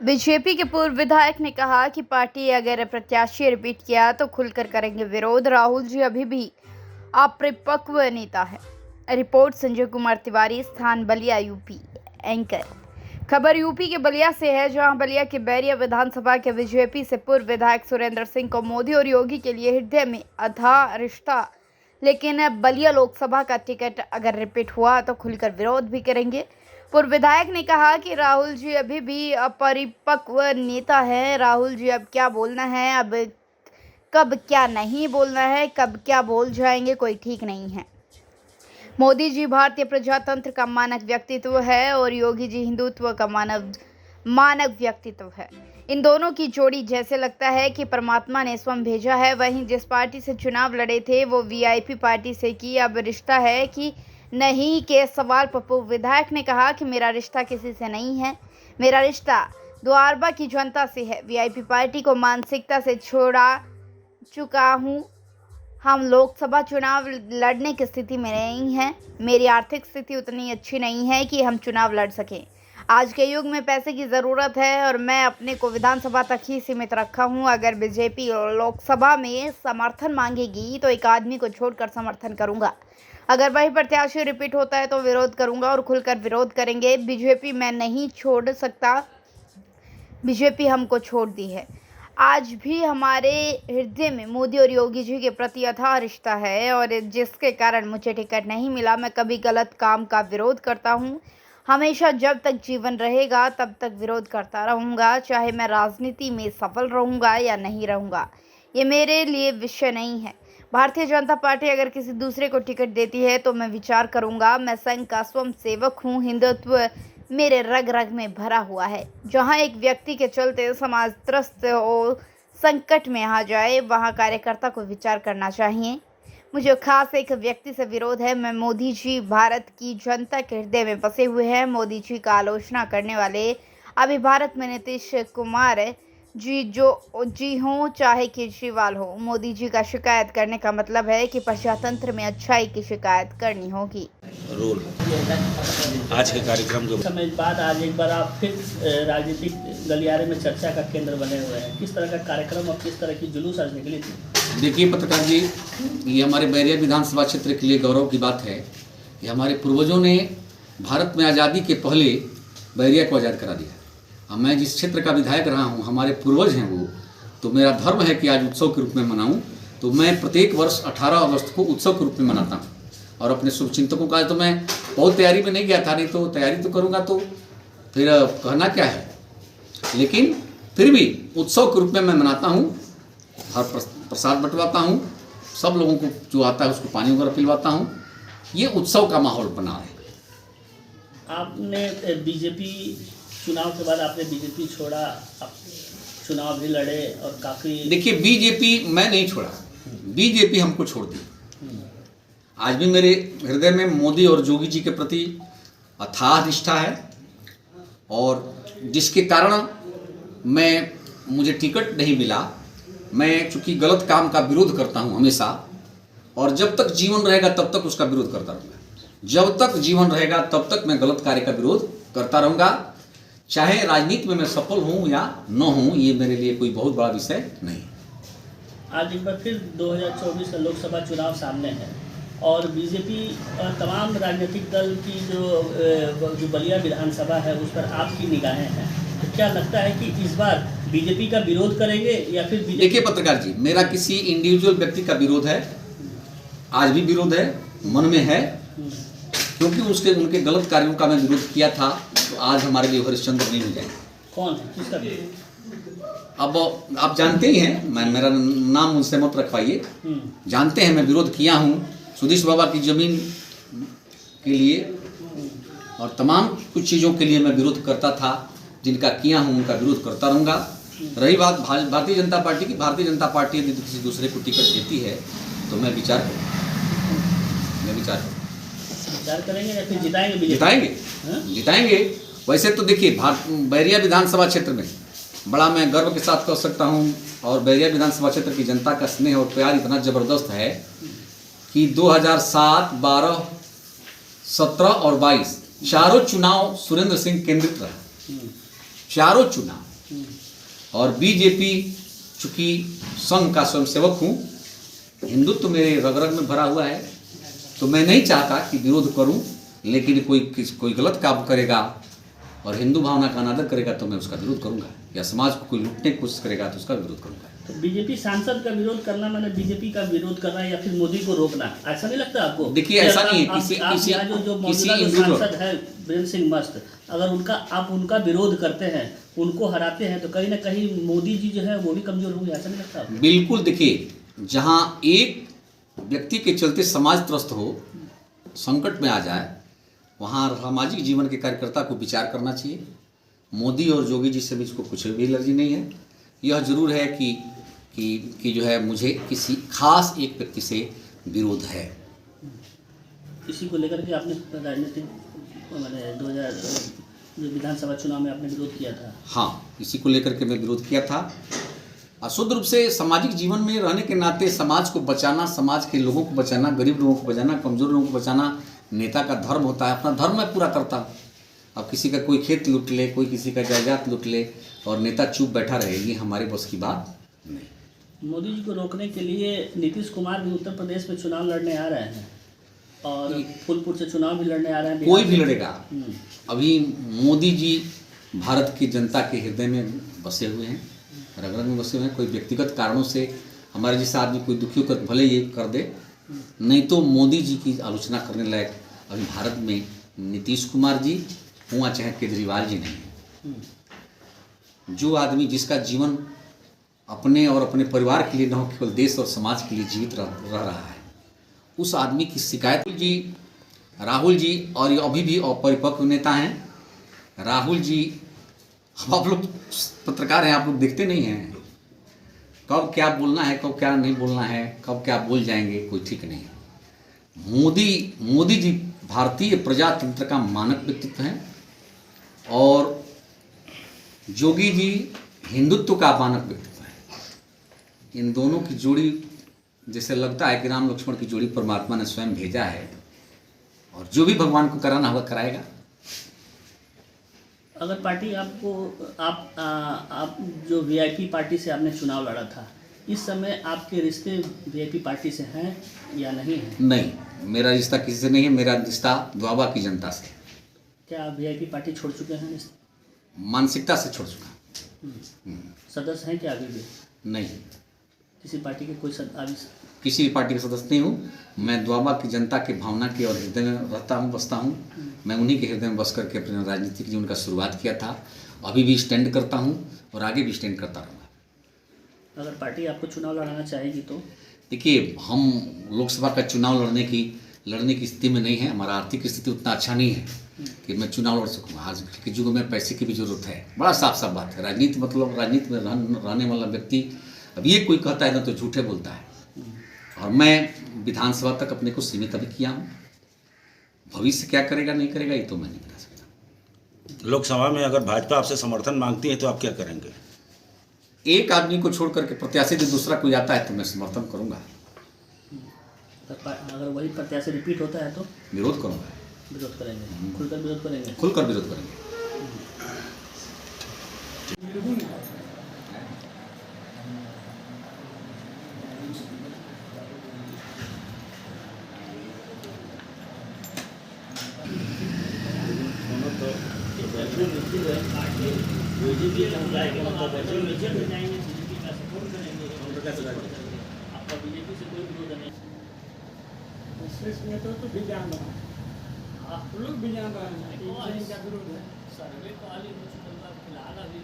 BJP के पूर्व विधायक ने कहा कि पार्टी अगर प्रत्याशी रिपीट किया तो खुलकर करेंगे विरोध। राहुल जी अभी भी अपरिपक्व नेता है। रिपोर्ट संजय कुमार तिवारी, स्थान बलिया, यूपी। एंकर खबर यूपी के बलिया से है, जहां बलिया के बैरिया विधानसभा के बीजेपी से पूर्व विधायक सुरेंद्र सिंह को मोदी और योगी के लिए हृदय में अथाह रिश्ता, लेकिन बलिया लोकसभा का टिकट अगर रिपीट हुआ तो खुलकर विरोध भी करेंगे। पूर्व विधायक ने कहा कि राहुल जी अभी भी अपरिपक्व नेता हैं। राहुल जी अब क्या बोलना है, अब कब क्या नहीं बोलना है, कब क्या बोल जाएंगे, कोई ठीक नहीं है। मोदी जी भारतीय प्रजातंत्र का मानक व्यक्तित्व है और योगी जी हिंदुत्व का मानक व्यक्तित्व है। इन दोनों की जोड़ी जैसे लगता है कि परमात्मा ने स्वयं भेजा है। वहीं जिस पार्टी से चुनाव लड़े थे वो वीआईपी पार्टी से की अब रिश्ता है कि नहीं के सवाल पर पूर्व विधायक ने कहा कि मेरा रिश्ता किसी से नहीं है, मेरा रिश्ता द्वारबा की जनता से है। वीआईपी पार्टी को मानसिकता से छोड़ा चुका हूँ। हम लोकसभा चुनाव लड़ने की स्थिति में नहीं हैं। मेरी आर्थिक स्थिति उतनी अच्छी नहीं है कि हम चुनाव लड़ सकें। आज के युग में पैसे की ज़रूरत है और मैं अपने को विधानसभा तक ही सीमित रखा हूं। अगर बीजेपी लोकसभा में समर्थन मांगेगी तो एक आदमी को छोड़कर समर्थन करूंगा। अगर वही प्रत्याशी रिपीट होता है तो विरोध करूंगा और खुलकर विरोध करेंगे। बीजेपी मैं नहीं छोड़ सकता, बीजेपी हमको छोड़ दी है। आज भी हमारे हृदय में मोदी और योगी जी के प्रति अथाह रिश्ता है और जिसके कारण मुझे टिकट नहीं मिला। मैं कभी गलत काम का विरोध करता हूँ, हमेशा जब तक जीवन रहेगा तब तक विरोध करता रहूँगा, चाहे मैं राजनीति में सफल रहूँगा या नहीं रहूँगा, ये मेरे लिए विषय नहीं है। भारतीय जनता पार्टी अगर किसी दूसरे को टिकट देती है तो मैं विचार करूँगा। मैं संघ का स्वयं सेवक हूँ, हिंदुत्व मेरे रग रग में भरा हुआ है। जहाँ एक व्यक्ति के चलते समाज त्रस्त और संकट में आ जाए वहाँ कार्यकर्ता को विचार करना चाहिए। मुझे खास एक व्यक्ति से विरोध है। मैं मोदी जी भारत की जनता के हृदय में बसे हुए हैं। मोदी जी का आलोचना करने वाले अभी भारत में नीतीश कुमार जी जी हों चाहे केजरीवाल हो, मोदी जी का शिकायत करने का मतलब है कि प्रजातंत्र में अच्छाई की शिकायत करनी होगी। रोल आज के कार्यक्रम के समय बाद आज एक बार आप फिर राजनीतिक गलियारे में चर्चा का केंद्र बने हुए हैं। किस तरह का कार्यक्रम और किस तरह की जुलूस आज निकली थी? देखिए पत्रकार जी, ये हमारे बैरिया विधानसभा क्षेत्र के लिए गौरव की बात है कि हमारे पूर्वजों ने भारत में आज़ादी के पहले बैरिया को आज़ाद करा दिया। अब मैं जिस क्षेत्र का विधायक रहा हूँ, हमारे पूर्वज हैं वो, तो मेरा धर्म है कि आज उत्सव के रूप में मनाऊँ। तो मैं प्रत्येक वर्ष 18 अगस्त को उत्सव के रूप में मनाता हूँ और अपने शुभचिंतकों का तो मैं बहुत तैयारी में नहीं गया था, नहीं तो तैयारी तो करूँगा तो फिर कहना क्या है, लेकिन फिर भी उत्सव के रूप में मैं मनाता हूँ। हर प्रसाद बंटवाता हूँ, सब लोगों को जो आता है उसको पानी वगैरह पिलवाता हूँ। ये उत्सव का माहौल बना है। आपने बीजेपी चुनाव के बाद आपने बीजेपी छोड़ा, आप चुनाव भी लड़े और काफ़ी। देखिए बीजेपी मैं नहीं छोड़ा, बीजेपी हमको छोड़ दी। आज भी मेरे हृदय में मोदी और योगी जी के प्रति अथाह निष्ठा है और जिसके कारण मुझे टिकट नहीं मिला। मैं चूँकि गलत काम का विरोध करता हूँ हमेशा, और जब तक जीवन रहेगा तब तक उसका विरोध करता रहूँगा। जब तक जीवन रहेगा तब तक मैं गलत कार्य का विरोध करता रहूँगा, चाहे राजनीति में मैं सफल हूँ या न हूँ, ये मेरे लिए कोई बहुत बड़ा विषय नहीं। आज एक बार फिर 2024 का लोकसभा चुनाव सामने है और बीजेपी और तमाम राजनीतिक दल की जो बलिया विधानसभा है उस पर आपकी निगाहें हैं, तो क्या लगता है कि इस बार बीजेपी का विरोध करेंगे या फिर बीजेपी? देखिए पत्रकार जी, मेरा किसी इंडिविजुअल व्यक्ति का विरोध है, आज भी विरोध है, मन में है, क्योंकि उनके गलत कार्यों का मैं विरोध किया था, तो आज हमारे लिए हरिश्चंद्र नहीं हो जाएंगे। कौन है, किसका विरोध? अब आप जानते ही हैं, मेरा नाम उनसे मत रखवाइए, जानते हैं मैं विरोध किया हूँ सुधीश बाबा की जमीन के लिए और तमाम कुछ चीज़ों के लिए मैं विरोध करता था। जिनका किया हूँ उनका विरोध करता रहूँगा। रही बात भारतीय जनता पार्टी की, भारतीय जनता पार्टी यदि किसी दूसरे को टिकट देती है तो मैं विचार करेंगे या फिर जिताएंगे? जिताएंगे। वैसे तो देखिए बैरिया विधानसभा क्षेत्र में बड़ा मैं गर्व के साथ कह सकता हूँ, और बैरिया विधानसभा क्षेत्र की जनता का स्नेह और प्यार इतना ज़बरदस्त है कि 2007, 12, 17 और 22 चारों चुनाव सुरेंद्र सिंह केंद्रित रहा। चारों चुनाव और बीजेपी चूंकि संघ का स्वयंसेवक हूँ, हिंदुत्व मेरे रग रग में भरा हुआ है, तो मैं नहीं चाहता कि विरोध करूं, लेकिन कोई गलत काम करेगा और हिंदू भावना का अनादर करेगा तो मैं उसका विरोध करूंगा, या समाज को कोई लूटने की कोशिश करेगा तो उसका विरोध करूंगा। तो बीजेपी सांसद का विरोध करना मैंने बीजेपी का विरोध करना या फिर मोदी को रोकना, ऐसा नहीं लगता आपको? देखिए, ऐसा नहीं है। जो मौजूदा सांसद है वीरेंद्र सिंह मस्त, अगर आप उनका विरोध करते हैं, उनको हराते हैं, तो कहीं ना कहीं मोदी जी जो है वो भी कमजोर होंगे, ऐसा नहीं लगता आपको? बिल्कुल। देखिए, जहां एक व्यक्ति के चलते समाज त्रस्त हो, संकट में आ जाए, वहाँ सामाजिक जीवन के कार्यकर्ता को विचार करना चाहिए। मोदी और योगी जी से मुझको कुछ भी एलर्जी नहीं है। यह जरूर है कि जो है मुझे किसी खास एक व्यक्ति से विरोध है। इसी को लेकर के आपने राजनीतिक मैंने 2000 जो विधानसभा चुनाव में आपने विरोध किया था? हाँ, इसी को लेकर के मैं विरोध किया था। शुद्ध रूप से सामाजिक जीवन में रहने के नाते समाज को बचाना, समाज के लोगों को बचाना, गरीब लोगों को बचाना, कमजोर लोगों को बचाना नेता का धर्म होता है। अपना धर्म मैं पूरा करता हूँ। अब किसी का कोई खेत लूट ले, कोई किसी का जायदाद लूट ले और नेता चुप बैठा रहे, ये हमारे बस की बात नहीं। मोदी जी को रोकने के लिए नीतीश कुमार भी उत्तर प्रदेश में चुनाव लड़ने आ रहे हैं और फूलपुर से चुनाव भी लड़ने आ रहे हैं। कोई भी लड़ेगा। अभी मोदी जी भारत की जनता के हृदय में बसे हुए हैं, रग रग में बसे हुए हैं। कोई व्यक्तिगत कारणों से हमारे जैसा आदमी कोई दुखी होकर भले ये कर दे, नहीं तो मोदी जी की आलोचना करने लायक अभी भारत में नीतीश कुमार जी हुआ चाहे केजरीवाल जी नहीं है। जो आदमी जिसका जीवन अपने और अपने परिवार के लिए न हो, केवल देश और समाज के लिए जीवित रह रहा है, उस आदमी की शिकायत राहुल जी और ये अभी भी अपरिपक्व नेता हैं। राहुल जी, आप लोग पत्रकार हैं, आप लोग देखते नहीं हैं कब क्या बोलना है, कब क्या नहीं बोलना है, कब क्या बोल जाएंगे, कोई ठीक नहीं है। मोदी जी भारतीय प्रजातंत्र का मानक व्यक्तित्व हैं और योगी जी हिंदुत्व का मानक व्यक्तित्व है। इन दोनों की जोड़ी जैसे लगता है कि राम लक्ष्मण की जोड़ी परमात्मा ने स्वयं भेजा है और जो भी भगवान को कराना होगा कराएगा। अगर पार्टी आपको आप जो वीआईपी पार्टी से आपने चुनाव लड़ा था, इस समय आपके रिश्ते वीआईपी पार्टी से हैं या नहीं हैं? नहीं, मेरा रिश्ता किसी से नहीं है। मेरा रिश्ता द्वाबा की जनता से। क्या आप वीआईपी पार्टी छोड़ चुके हैं? मानसिकता से छोड़ चुका। सदस्य हैं क्या अभी भी? नहीं, किसी पार्टी के कोई किसी भी पार्टी का सदस्य नहीं हूँ। मैं द्वाबा की जनता के भावना के और हृदय में रहता हूँ, बसता हूँ। मैं उन्हीं के हृदय में बस करके अपने राजनीतिक जीवन का शुरुआत किया था। अभी भी स्टैंड करता हूँ और आगे भी स्टैंड करता रहूँगा। अगर पार्टी आपको चुनाव लड़ाना चाहेगी तो? देखिए, हम लोकसभा का चुनाव लड़ने की स्थिति में नहीं है। हमारा आर्थिक स्थिति उतना अच्छा नहीं है कि मैं चुनाव लड़ सकूँ। आज के युग में पैसे की भी जरूरत है। बड़ा साफ साफ बात है। राजनीति मतलब राजनीति में रहने वाला व्यक्ति, अब ये कोई कहता है ना तो झूठे बोलता है। और मैं विधानसभा तक अपने को सीमित अभी किया हूँ। भविष्य क्या करेगा नहीं करेगा ये तो मैं नहीं बता सकता। लोकसभा में अगर भाजपा आपसे समर्थन मांगती है तो आप क्या करेंगे? एक आदमी को छोड़ करके प्रत्याशी यदि दूसरा कोई आता है तो मैं समर्थन करूंगा। अगर वही प्रत्याशी रिपीट होता है तो विरोध करूंगा। विरोध करेंगे, खुलकर विरोध करेंगे। खुलकर विरोध करेंगे। आपका बीजेपी से कोई विरोध नहीं? तो भी जान रहा है, आप लोग भी जान रहे हैं कि इनका विरोध है। सर्वे तो आली हो चुका है फिलहाल अभी